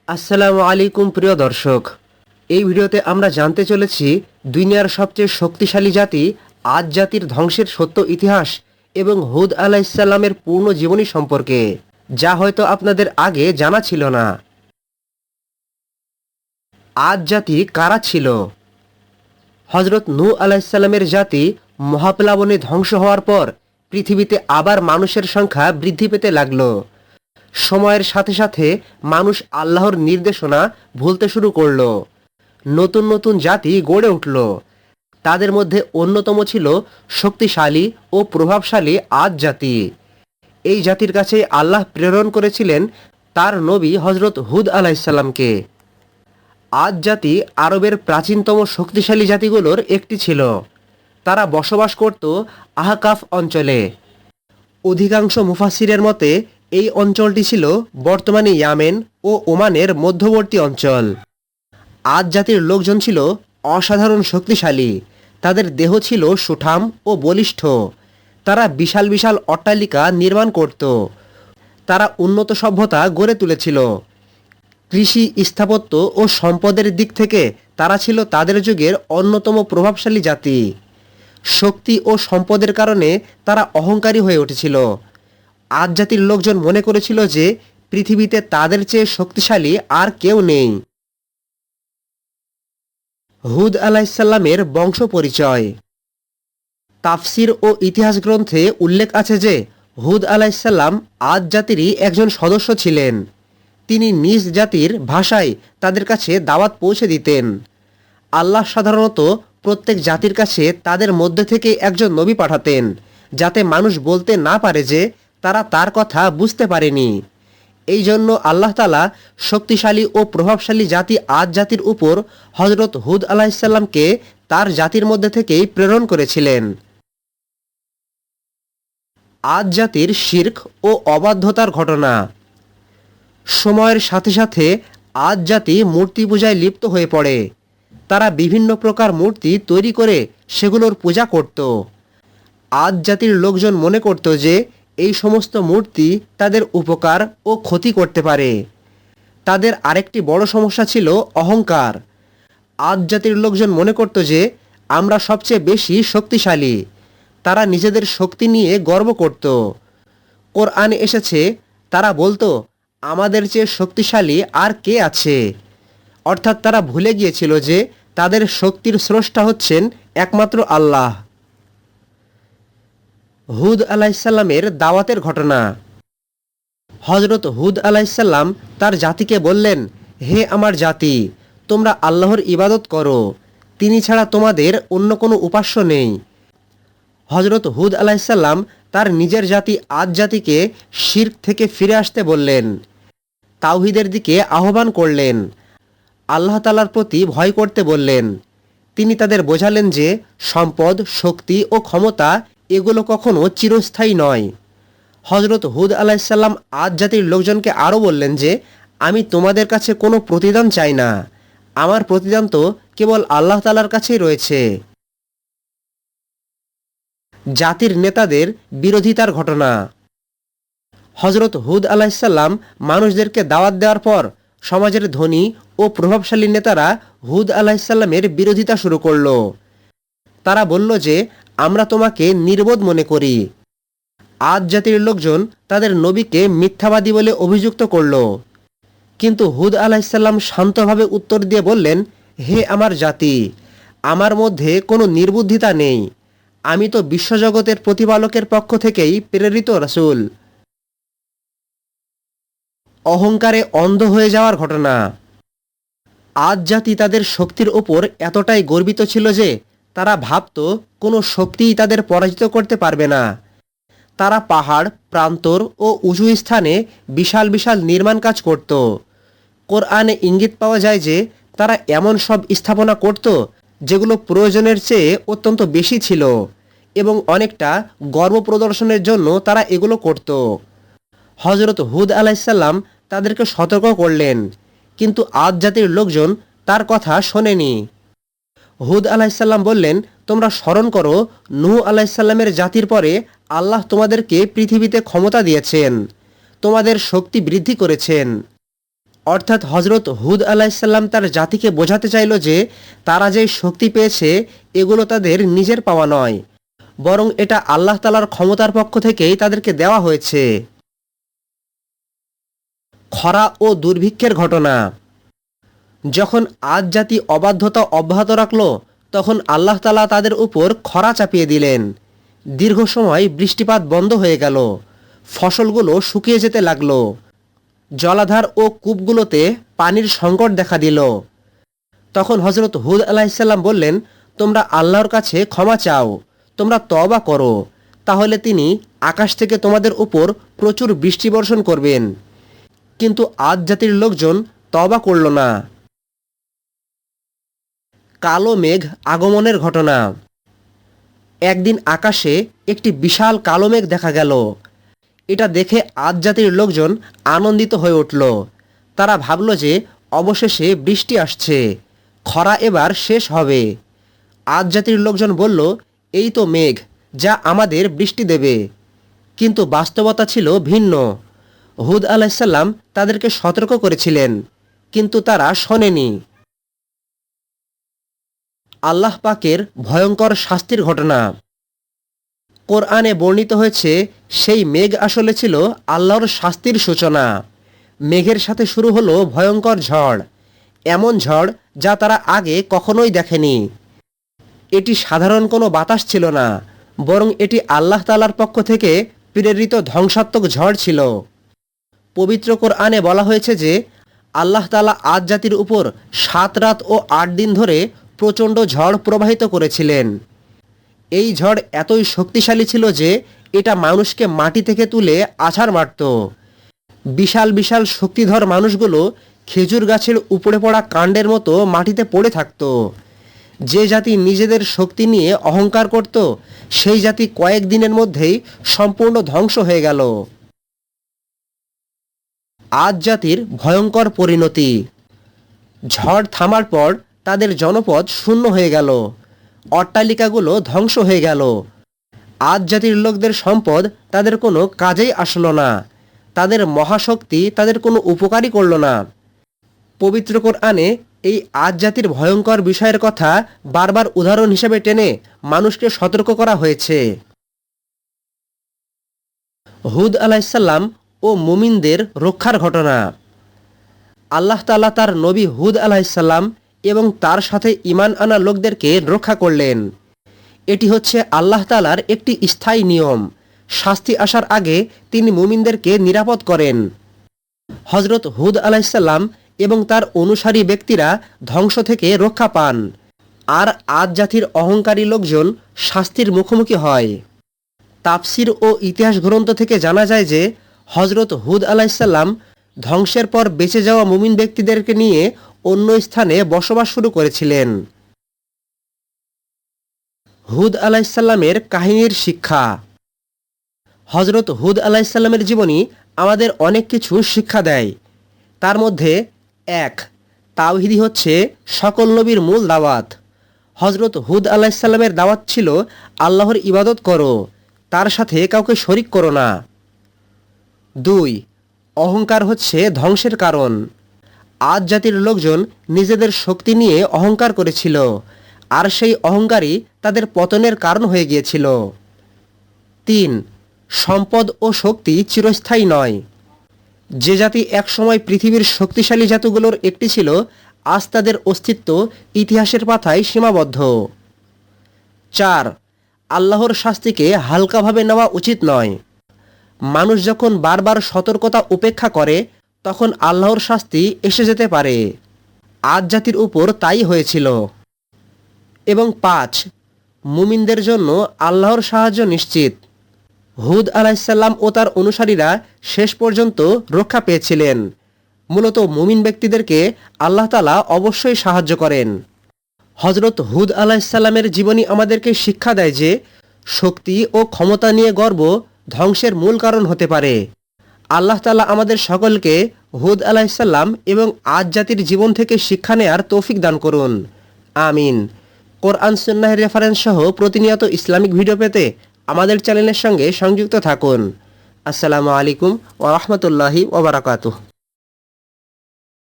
আসসালামু আলাইকুম প্রিয় দর্শক। এই ভিডিওতে আমরা জানতে চলেছি দুনিয়ার সবচেয়ে শক্তিশালী জাতি আদ জাতির ধ্বংসের সত্য ইতিহাস এবং হুদ আলাইসাল্লামের পূর্ণ জীবনী সম্পর্কে, যা হয়তো আপনাদের আগে জানা ছিল না। আদ জাতি কারা ছিল? হজরত নূহ আলাইসাল্লামের জাতি মহাপ্লাবনে ধ্বংস হওয়ার পর পৃথিবীতে আবার মানুষের সংখ্যা বৃদ্ধি পেতে লাগলো। সময়ের সাথে সাথে মানুষ আল্লাহর নির্দেশনা ভুলতে শুরু করলো। নতুন নতুন জাতি গড়ে উঠল। তাদের মধ্যে অন্যতম ছিল শক্তিশালী ও প্রভাবশালী আদ জাতি। এই জাতির কাছে আল্লাহ প্রেরণ করেছিলেন তার নবী হজরত হুদ আলাইসাল্লামকে। আদ জাতি আরবের প্রাচীনতম শক্তিশালী জাতিগুলোর একটি ছিল। তারা বসবাস করত আহকাফ অঞ্চলে। অধিকাংশ মুফাসিরের মতে এই অঞ্চলটি ছিল বর্তমানে ইয়ামেন ও ওমানের মধ্যবর্তী অঞ্চল। আদ জাতির লোকজন ছিল অসাধারণ শক্তিশালী। তাদের দেহ ছিল সুঠাম ও বলিষ্ঠ। তারা বিশাল বিশাল অট্টালিকা নির্মাণ করত। তারা উন্নত সভ্যতা গড়ে তুলেছিল। কৃষি, স্থাপত্য ও সম্পদের দিক থেকে তারা ছিল তাদের যুগের অন্যতম প্রভাবশালী জাতি। শক্তি ও সম্পদের কারণে তারা অহংকারী হয়ে উঠেছিল। আদ জাতির লোকজন মনে করেছিল যে পৃথিবীতে তাদের চেয়ে শক্তিশালী আর কেউ নেই। হুদ আলাইসাল্লামের বংশ পরিচয়। তাফসির ও ইতিহাস গ্রন্থে উল্লেখ আছে যে হুদ আলাইসাল্লাম আদ জাতিরই একজন সদস্য ছিলেন। তিনি নিজ জাতির ভাষায় তাদের কাছে দাওয়াত পৌঁছে দিতেন। আল্লাহ সাধারণত প্রত্যেক জাতির কাছে তাদের মধ্যে থেকে একজন নবী পাঠাতেন, যাতে মানুষ বলতে না পারে যে তারা তার কথা বুঝতে পারেনি। এই জন্য আল্লাহ তাআলা শক্তিশালী ও প্রভাবশালী জাতি আদ জাতির উপর হজরত হুদ আলাইসাল্লামকে তার জাতির মধ্যে থেকেই প্রেরণ করেছিলেন। আদ জাতির শিরক ও অবাধ্যতার ঘটনা। সময়ের সাথে সাথে আদ জাতি মূর্তি পূজায় লিপ্ত হয়ে পড়ে। তারা বিভিন্ন প্রকার মূর্তি তৈরি করে সেগুলোর পূজা করত। আদ জাতির লোকজন মনে করত যে এই সমস্ত মূর্তি তাদের উপকার ও ক্ষতি করতে পারে। তাদের আরেকটি বড় সমস্যা ছিল অহংকার। আদ জাতির লোকজন মনে করত যে আমরা সবচেয়ে বেশি শক্তিশালী। তারা নিজেদের শক্তি নিয়ে গর্ব করত। কোরআনে এসেছে, তারা বলতো, আমাদের চেয়ে শক্তিশালী আর কে আছে? অর্থাৎ তারা ভুলে গিয়েছিল যে তাদের শক্তির স্রষ্টা হচ্ছেন একমাত্র আল্লাহ। হুদ আলাইসাল্লামের দাওয়াতের ঘটনা। হজরত হুদ আলাইসাল্লাম তার জাতিকে বললেন, হে আমার জাতি, তোমরা আল্লাহর ইবাদত করো। তিনি ছাড়া তোমাদের অন্য কোনো উপাস্য নেই। হজরত হুদ আলাইসাল্লাম তার নিজের জাতি আদ জাতিকে শিরক থেকে ফিরে আসতে বললেন। তাওহীদের দিকে আহ্বান করলেন। আল্লাহ তাআলার প্রতি ভয় করতে বললেন। তিনি তাদের বোঝালেন যে সম্পদ, শক্তি ও ক্ষমতা এগুলো কখনো চিরস্থায়ী নয়। হজরত হুদ আলাইসাল্লাম আদ জাতির লোকজনকে আরও বললেন যে আমি তোমাদের কাছে কোনো প্রতিদান চাই না। আমার প্রতিদান তো কেবল আল্লাহ তাআলার কাছেই রয়েছে। জাতির নেতাদের বিরোধিতার ঘটনা। হজরত হুদ আলাইসাল্লাম মানুষদেরকে দাওয়াত দেওয়ার পর সমাজের ধনী ও প্রভাবশালী নেতারা হুদ আলাইসাল্লামের বিরোধিতা শুরু করল। তারা বলল যে আমরা তোমাকে নির্বোধ মনে করি। আদ জাতির লোকজন তাদের নবীকে মিথ্যাবাদী বলে অভিযুক্ত করল। কিন্তু হুদ আলাইসাল্লাম শান্তভাবে উত্তর দিয়ে বললেন, হে আমার জাতি, আমার মধ্যে কোনো নির্বুদ্ধিতা নেই। আমি তো বিশ্বজগতের প্রতিপালকের পক্ষ থেকেই প্রেরিত রাসূল। অহংকারে অন্ধ হয়ে যাওয়ার ঘটনা। আদ জাতি তাদের শক্তির ওপর এতটাই গর্বিত ছিল যে তারা ভাবত কোনো শক্তিই তাদের পরাজিত করতে পারবে না। তারা পাহাড়, প্রান্তর ও উঁচু স্থানে বিশাল বিশাল নির্মাণ কাজ করত। কোরআনে ইঙ্গিত পাওয়া যায় যে তারা এমন সব স্থাপনা করত যেগুলো প্রয়োজনের চেয়ে অত্যন্ত বেশি ছিল, এবং অনেকটা গর্ব প্রদর্শনের জন্য তারা এগুলো করত। হজরত হুদ আলাইসাল্লাম তাদেরকে সতর্ক করলেন, কিন্তু আদ জাতির লোকজন তার কথা শোনেনি। হুদ আলাইসাল্লাম বললেন, তোমরা স্মরণ করো, নূহ আলাইসাল্লামের জাতির পরে আল্লাহ তোমাদেরকে পৃথিবীতে ক্ষমতা দিয়েছেন, তোমাদের শক্তি বৃদ্ধি করেছেন। অর্থাৎ হজরত হুদ আলাইসাল্লাম তার জাতিকে বোঝাতে চাইল যে তারা যে শক্তি পেয়েছে এগুলো তাদের নিজের পাওয়া নয়, বরং এটা আল্লাহ তাআলার ক্ষমতার পক্ষ থেকেই তাদেরকে দেওয়া হয়েছে। খরা ও দুর্ভিক্ষের ঘটনা। যখন আদ জাতি অবাধ্যতা অব্যাহত রাখল, তখন আল্লাহ তাআলা তাদের উপর খরা চাপিয়ে দিলেন। দীর্ঘ সময় বৃষ্টিপাত বন্ধ হয়ে গেল, ফসলগুলো শুকিয়ে যেতে লাগলো, জলাধার ও কূপগুলোতে পানির সংকট দেখা দিল। তখন হজরত হুদ আলাইসাল্লাম বললেন, তোমরা আল্লাহর কাছে ক্ষমা চাও, তোমরা তওবা করো, তাহলে তিনি আকাশ থেকে তোমাদের উপর প্রচুর বৃষ্টি বর্ষণ করবেন। কিন্তু আদ জাতির লোকজন তওবা করল না। কালো মেঘ আগমনের ঘটনা। একদিন আকাশে একটি বিশাল কালো মেঘ দেখা গেল। এটা দেখে আদ জাতির লোকজন আনন্দিত হয়ে উঠল। তারা ভাবল যে অবশেষে বৃষ্টি আসছে, খরা এবার শেষ হবে। আদ জাতির লোকজন বলল, এই তো মেঘ, যা আমাদের বৃষ্টি দেবে। কিন্তু বাস্তবতা ছিল ভিন্ন। হুদ আলাইসাল্লাম তাদেরকে সতর্ক করেছিলেন, কিন্তু তারা শোনেনি। আল্লাহ পাকের ভয়ঙ্কর শাস্তির ঘটনা। কোরআনে বর্ণিত হয়েছে, সেই মেঘ আসলে ছিল আল্লাহর শাস্তির সূচনা। মেঘের সাথে শুরু হলো ভয়ঙ্কর ঝড়, এমন ঝড় যা তারা আগে কখনোই দেখেনি। এটি সাধারণ কোনো বাতাস ছিল না, বরং এটি আল্লাহ তাআলার পক্ষ থেকে প্রেরিত ধ্বংসাত্মক ঝড় ছিল। পবিত্র কোরআনে বলা হয়েছে যে আল্লাহ তাআলা আদ জাতির উপর 7 রাত ও 8 দিন ধরে প্রচণ্ড ঝড় প্রবাহিত করেছিলেন। এই ঝড় এতই শক্তিশালী ছিল যে এটা মানুষকে মাটি থেকে তুলে আছাড় মারত। বিশাল বিশাল শক্তিধর মানুষগুলো খেজুর গাছের উপড়ে পড়া কাণ্ডের মতো মাটিতে পড়ে থাকত। যে জাতি নিজেদের শক্তি নিয়ে অহংকার করত, সেই জাতি কয়েক দিনের মধ্যেই সম্পূর্ণ ধ্বংস হয়ে গেল। আদ জাতির ভয়ঙ্কর পরিণতি। ঝড় থামার পর তাদের জনপদ শূন্য হয়ে গেল, অট্টালিকাগুলো ধ্বংস হয়ে গেল। আদ জাতির লোকদের সম্পদ তাদের কোনো কাজেই আসলো না, তাদের মহাশক্তি তাদের কোনো উপকারই করল না। পবিত্র কোরআনে এই আদ জাতির ভয়ঙ্কর বিষয়ের কথা বারবার উদাহরণ হিসেবে টেনে মানুষকে সতর্ক করা হয়েছে। হুদ আলাইসাল্লাম ও মুমিনদের রক্ষার ঘটনা। আল্লাহ তাআলা তার নবী হুদ আলাইসাল্লাম এবং তার সাথে ঈমান আনা লোকদেরকে রক্ষা করলেন। এটি হচ্ছে আল্লাহ তাআলার একটি স্থায়ী নিয়ম। শাস্তি আসার আগে তিনি মুমিনদেরকে নিরাপদ করেন। হজরত হুদ আলাইসাল্লাম এবং তার অনুসারী ব্যক্তিরা ধ্বংস থেকে রক্ষা পান, আর আদ জাতির অহংকারী লোকজন শাস্তির মুখোমুখি হয়। তাফসির ও ইতিহাস গ্রন্থ থেকে জানা যায় যে হজরত হুদ আলাইসাল্লাম ধ্বংসের পর বেঁচে যাওয়া মুমিন ব্যক্তিদেরকে নিয়ে অন্য স্থানে বসবাস শুরু করেছিলেন। হুদ আলাইসাল্লামের কাহিনীর শিক্ষা। হজরত হুদ আলাইসাল্লামের জীবনী আমাদের অনেক কিছু শিক্ষা দেয়। তার মধ্যে 1, তাওহীদ হচ্ছে সকল নবীর মূল দাওয়াত। হজরত হুদ আলাইসাল্লামের দাওয়াত ছিল আল্লাহর ইবাদত করো, তার সাথে কাউকে শরিক করো না। 2, অহংকার হচ্ছে ধ্বংসের কারণ। আদ জাতির লোকজন নিজেদের শক্তি নিয়ে অহংকার করেছিল, আর সেই অহংকারই তাদের পতনের কারণ হয়ে গিয়েছিল। 3, সম্পদ ও শক্তি চিরস্থায়ী নয়। যে জাতি একসময় পৃথিবীর শক্তিশালী জাতিগুলোর একটি ছিল, আজ তাদের অস্তিত্ব ইতিহাসের পাতায় সীমাবদ্ধ। 4, আল্লাহর শাস্তিকে হালকাভাবে নেওয়া উচিত নয়। মানুষ যখন বারবার সতর্কতা উপেক্ষা করে, তখন আল্লাহর শাস্তি এসে যেতে পারে। আদ জাতির উপর তাই হয়েছিল। এবং 5, মুমিনদের জন্য আল্লাহর সাহায্য নিশ্চিত। হুদ আলাইসাল্লাম ও তার অনুসারীরা শেষ পর্যন্ত রক্ষা পেয়েছিলেন। মূলত মুমিন ব্যক্তিদেরকে আল্লাহ তাআলা অবশ্যই সাহায্য করেন। হজরত হুদ আলাইসাল্লামের জীবনী আমাদেরকে শিক্ষা দেয় যে শক্তি ও ক্ষমতা নিয়ে গর্ব ধ্বংসের মূল কারণ হতে পারে। আল্লাহ তাআলা আমাদের সকলকে হুদ আলাইসাল্লাম এবং আদ জাতির জীবন থেকে শিক্ষা নেয়ার তৌফিক দান করুন। আমিন। কোরআন সুন্নাহের রেফারেন্স সহ প্রতিনিয়ত ইসলামিক ভিডিও পেতে আমাদের চ্যানেলের সঙ্গে সংযুক্ত থাকুন। আসসালামু আলাইকুম ওয়া রাহমাতুল্লাহি ওয়া বারাকাতুহু।